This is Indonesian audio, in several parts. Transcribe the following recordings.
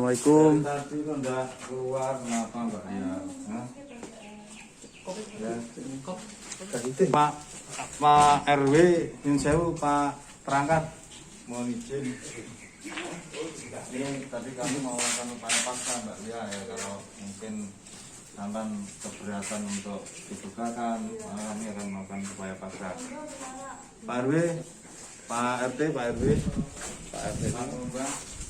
Assalamualaikum. Tadi itu enggak keluar, kenapa enggak ya? Pak RW, Nyun Sewu, Pak perangkat, mohon izin. Ini tadi kami mau melakukan upaya paksa Mbak Lia ya, kalau mungkin sampai keberatan untuk dibukakan, kami akan melakukan upaya paksa. Pak RW, Pak RT, Pak RW, Pak RT. Mbak.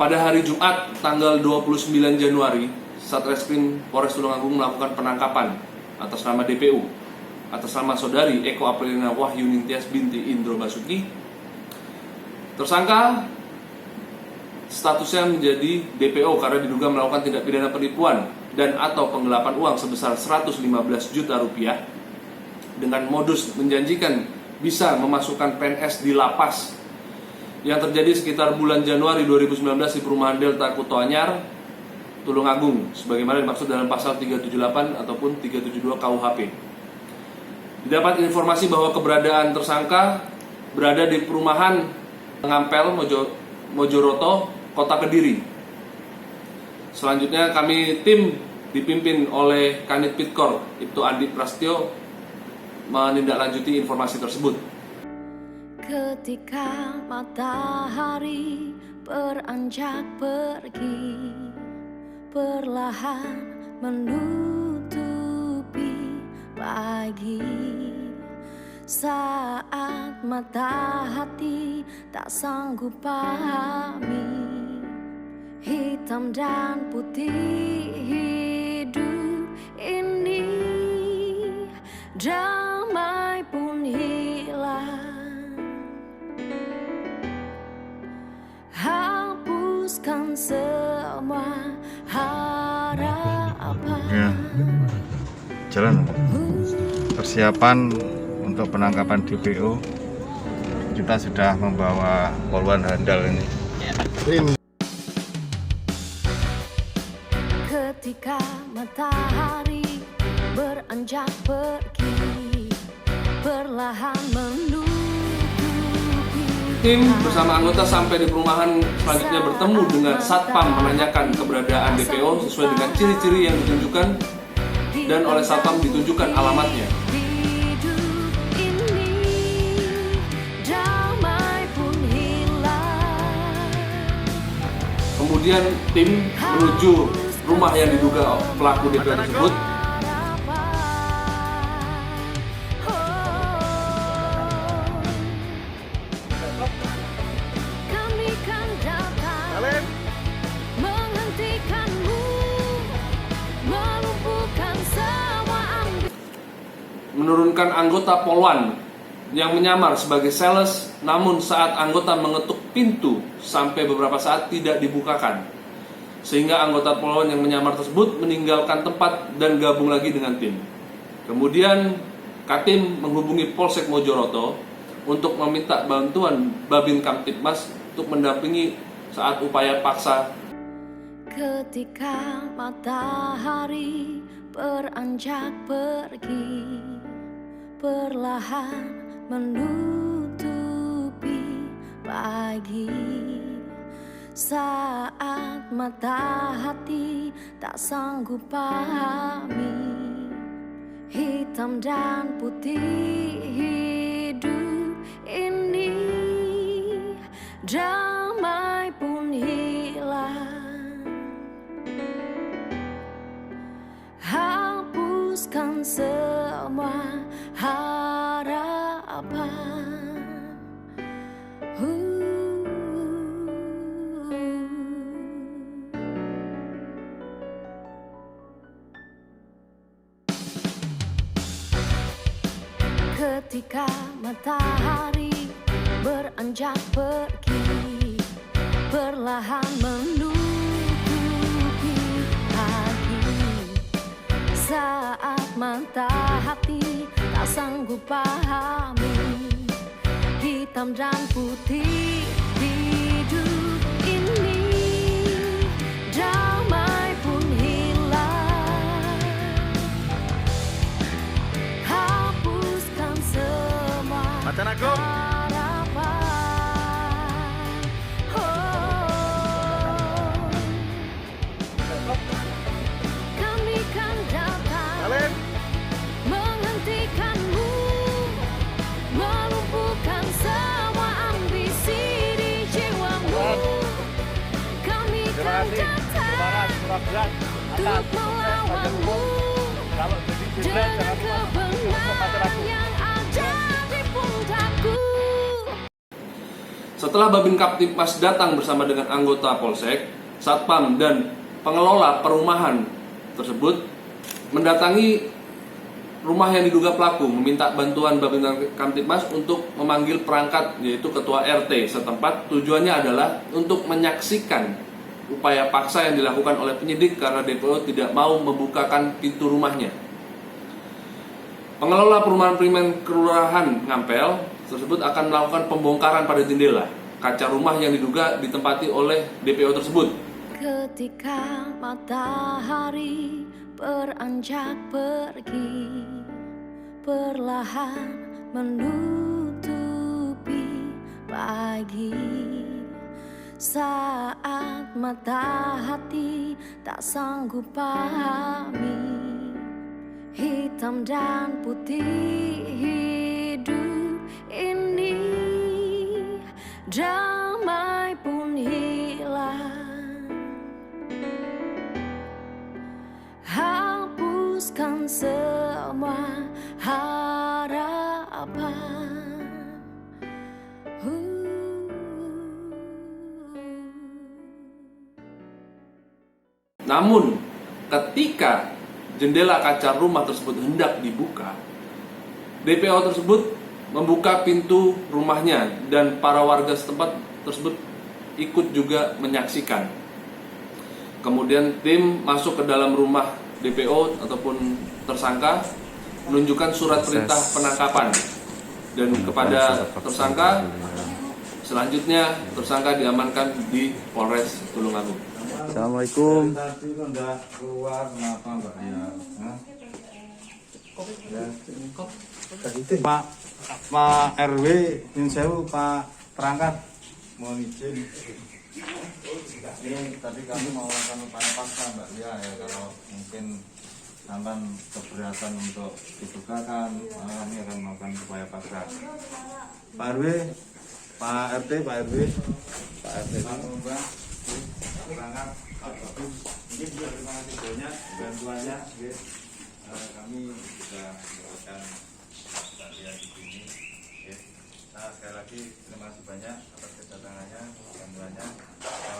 Pada hari Jumat tanggal 29 Januari, Satreskrim Polres Tulungagung melakukan penangkapan atas nama DPU, atas nama saudari Eko Aprilina Wahyu Ningtyas binti Indro Basuki. Tersangka statusnya menjadi DPO karena diduga melakukan tindak pidana penipuan dan atau penggelapan uang sebesar 115 juta rupiah dengan modus menjanjikan bisa memasukkan PNS di lapas yang terjadi sekitar bulan Januari 2019 di perumahan Delta Kuto Anyar, Tulungagung, sebagaimana dimaksud dalam pasal 378 ataupun 372 KUHP. Didapat informasi bahwa keberadaan tersangka berada di perumahan Ngampel, Mojoroto, Kota Kediri. Selanjutnya kami tim dipimpin oleh Kanit Pitkor, Ibtu Andi Prastyo, menindaklanjuti informasi tersebut. Ketika matahari beranjak pergi, perlahan menutupi pagi. Saat mata hati tak sanggup pahami, hitam dan putih hidup ini, damai pun hilang. Hapuskan semua harapan. Ya, jalan. Persiapan untuk penangkapan DPO, kita sudah membawa poluan handal ini. Ketika matahari beranjak pergi, perlahan menutupi. Tim bersama anggota sampai di perumahan selanjutnya bertemu dengan Satpam menanyakan keberadaan DPO sesuai dengan ciri-ciri yang ditunjukkan dan oleh Satpam ditunjukkan alamatnya. Kemudian tim menuju rumah yang diduga pelaku DPO tersebut. Menurunkan anggota Polwan yang menyamar sebagai sales, namun saat anggota mengetuk pintu sampai beberapa saat tidak dibukakan, sehingga anggota Polwan yang menyamar tersebut meninggalkan tempat dan gabung lagi dengan tim. Kemudian Katim menghubungi Polsek Mojoroto untuk meminta bantuan Babin Kamtibmas untuk mendampingi saat upaya paksa. Ketika matahari beranjak pergi, perlahan menutupi pagi. Saat mata hati tak sanggup pahami, hitam dan putih hidup ini, damai pun hilang. Hapuskan semua harapan. Ketika matahari beranjak pergi, perlahan menutupi pagi. Saat mata hati tak sanggup pahami, hitam dan putih hidup ini, damai pun hilang. Hapuskan semua harapan. Kami kan datang menghentikanmu, melumpuhkan semua ambisi di jiwamu. Kami kan datang untuk melawanmu dengan kebenaran yang ada di pundakku. Setelah Babin Kaptipmas datang bersama dengan anggota Polsek, Satpam, dan pengelola perumahan tersebut mendatangi rumah yang diduga pelaku, meminta bantuan Babin Kamtipmas untuk memanggil perangkat, yaitu ketua RT setempat. Tujuannya adalah untuk menyaksikan upaya paksa yang dilakukan oleh penyidik karena DPO tidak mau membukakan pintu rumahnya. Pengelola perumahan Primen Kelurahan Ngampel tersebut akan melakukan pembongkaran pada jendela kaca rumah yang diduga ditempati oleh DPO tersebut. Ketika matahari beranjak pergi, perlahan menutupi pagi. Saat mata hati tak sanggup pahami, hitam dan putih hidup ini, damai pun hilang. Hapuskan semua harapan. Namun, ketika jendela kaca rumah tersebut hendak dibuka, DPO tersebut membuka pintu rumahnya dan para warga setempat tersebut ikut juga menyaksikan. Kemudian tim masuk ke dalam rumah DPO ataupun tersangka, menunjukkan surat perintah penangkapan, dan kepada tersangka selanjutnya tersangka diamankan di Polres Tulungagung. Assalamualaikum. Tadi kok enggak keluar, kenapa Mbak ya? Hah? Pak RW, Nyun Sewu, Pak perangkat, mohon izin. Ini tadi kami mau melakukan upaya paksa Mbak Lia ya, kalau mungkin sampai keberatan untuk dibukakan, maka kami akan melakukan upaya paksa. Pak RW, Pak RT, Pak RW, Pak RT, Pak Mbak. perangkat, Pak Babin. Mungkin juga terima kasih banyak bantuannya. Kami sudah mendapatkan Mbak Lia di sini. Nah, sekali lagi terima kasih banyak atas kedatangannya, bantuannya.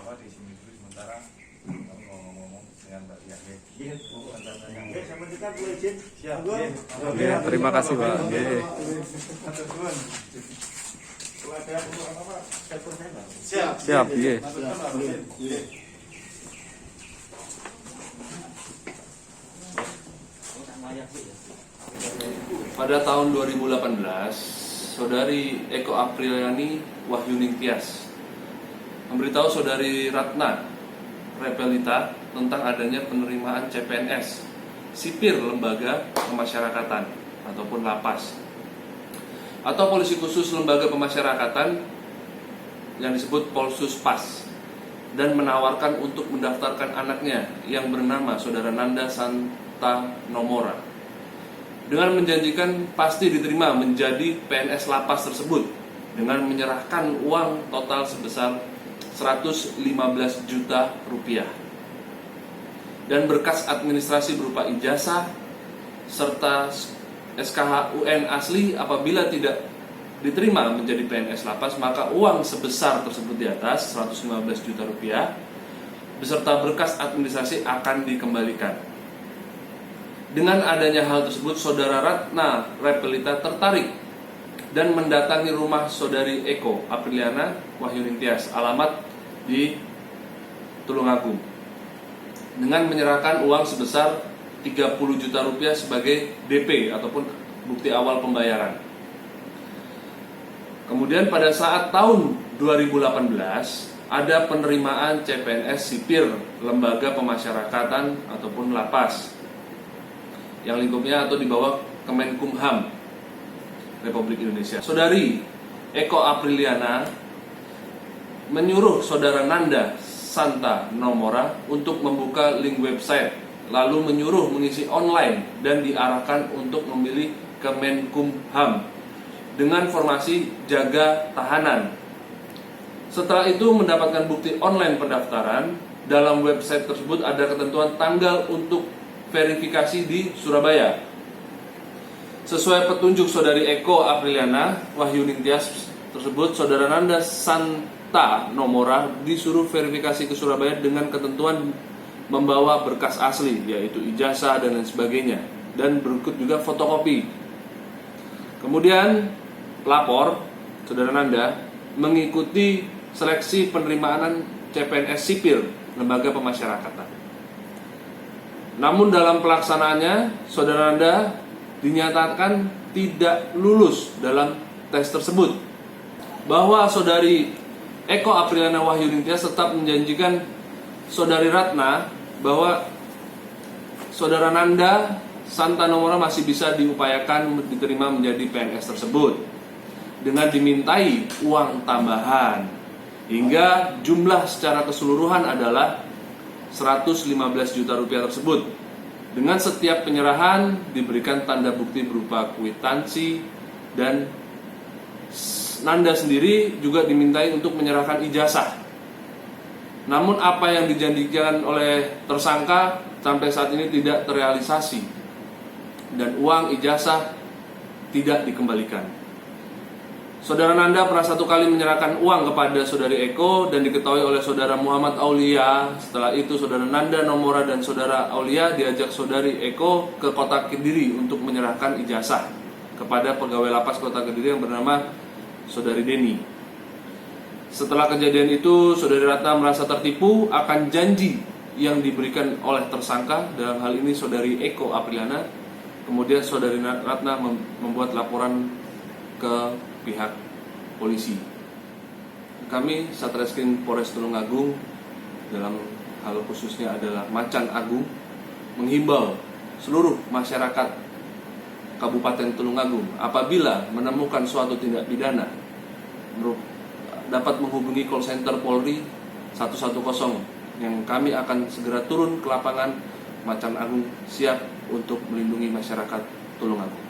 Apa di sini dulu sementara kami mau ngomong dengan Mbak Lia. Siap. Terima kasih Pak. Siap. Iya. Pada tahun 2018, Saudari Eko Apriliani Wahyuning Tias memberitahu Saudari Ratna Repelita tentang adanya penerimaan CPNS, sipir lembaga pemasyarakatan ataupun lapas, atau polisi khusus lembaga pemasyarakatan yang disebut Polsus Pas, dan menawarkan untuk mendaftarkan anaknya yang bernama Saudara Nanda Santa Nomora dengan menjanjikan pasti diterima menjadi PNS lapas tersebut dengan menyerahkan uang total sebesar 115 juta rupiah dan berkas administrasi berupa ijazah serta SKH UN asli. Apabila tidak diterima menjadi PNS lapas, maka uang sebesar tersebut di atas 115 juta rupiah beserta berkas administrasi akan dikembalikan. Dengan adanya hal tersebut, Saudara Ratna Repelita tertarik dan mendatangi rumah Saudari Eko Apriliana Wahyuning Tias, alamat di Tulungagung dengan menyerahkan uang sebesar 30 juta rupiah sebagai DP ataupun bukti awal pembayaran. Kemudian pada saat tahun 2018 ada penerimaan CPNS sipir lembaga pemasyarakatan ataupun lapas yang lingkupnya atau di bawah Kemenkumham Republik Indonesia. Saudari Eko Apriliana menyuruh saudara Nanda Santa Nomora untuk membuka link website, lalu menyuruh mengisi online dan diarahkan untuk memilih Kemenkumham dengan formasi jaga tahanan. Setelah itu mendapatkan bukti online pendaftaran. Dalam website tersebut ada ketentuan tanggal untuk verifikasi di Surabaya. Sesuai petunjuk saudari Eko Apriliana Wahyuningtyas tersebut, saudara Nanda Santa Nomora disuruh verifikasi ke Surabaya dengan ketentuan membawa berkas asli, yaitu ijazah dan lain sebagainya, dan berikut juga fotokopi. Kemudian pelapor, saudara Nanda, mengikuti seleksi penerimaan CPNS sipil lembaga pemasyarakatan. Namun dalam pelaksanaannya, saudara Nanda dinyatakan tidak lulus dalam tes tersebut. Bahwa saudari Eko Apriliana Wahyuningtyas tetap menjanjikan saudari Ratna bahwa saudara Nanda Santa Nomora masih bisa diupayakan diterima menjadi PNS tersebut dengan dimintai uang tambahan hingga jumlah secara keseluruhan adalah 115 juta rupiah tersebut. Dengan setiap penyerahan diberikan tanda bukti berupa kwitansi, dan Nanda sendiri juga dimintai untuk menyerahkan ijazah. Namun apa yang dijanjikan oleh tersangka sampai saat ini tidak terrealisasi dan uang ijazah tidak dikembalikan. Saudara Nanda pernah satu kali menyerahkan uang kepada saudari Eko dan diketahui oleh saudara Muhammad Aulia. Setelah itu saudara Nanda Nomora dan saudara Aulia diajak saudari Eko ke kota Kediri untuk menyerahkan ijazah kepada pegawai lapas kota Kediri yang bernama saudari Deni. Setelah kejadian itu, saudari Ratna merasa tertipu akan janji yang diberikan oleh tersangka, dalam hal ini saudari Eko Apriliana. Kemudian saudari Ratna membuat laporan ke pihak polisi. Kami Satreskrim Polres Tulungagung dalam hal khususnya adalah Macan Agung menghimbau seluruh masyarakat Kabupaten Tulungagung apabila menemukan suatu tindak pidana dapat menghubungi call center Polri 110 yang kami akan segera turun ke lapangan. Macan Agung siap untuk melindungi masyarakat Tulungagung.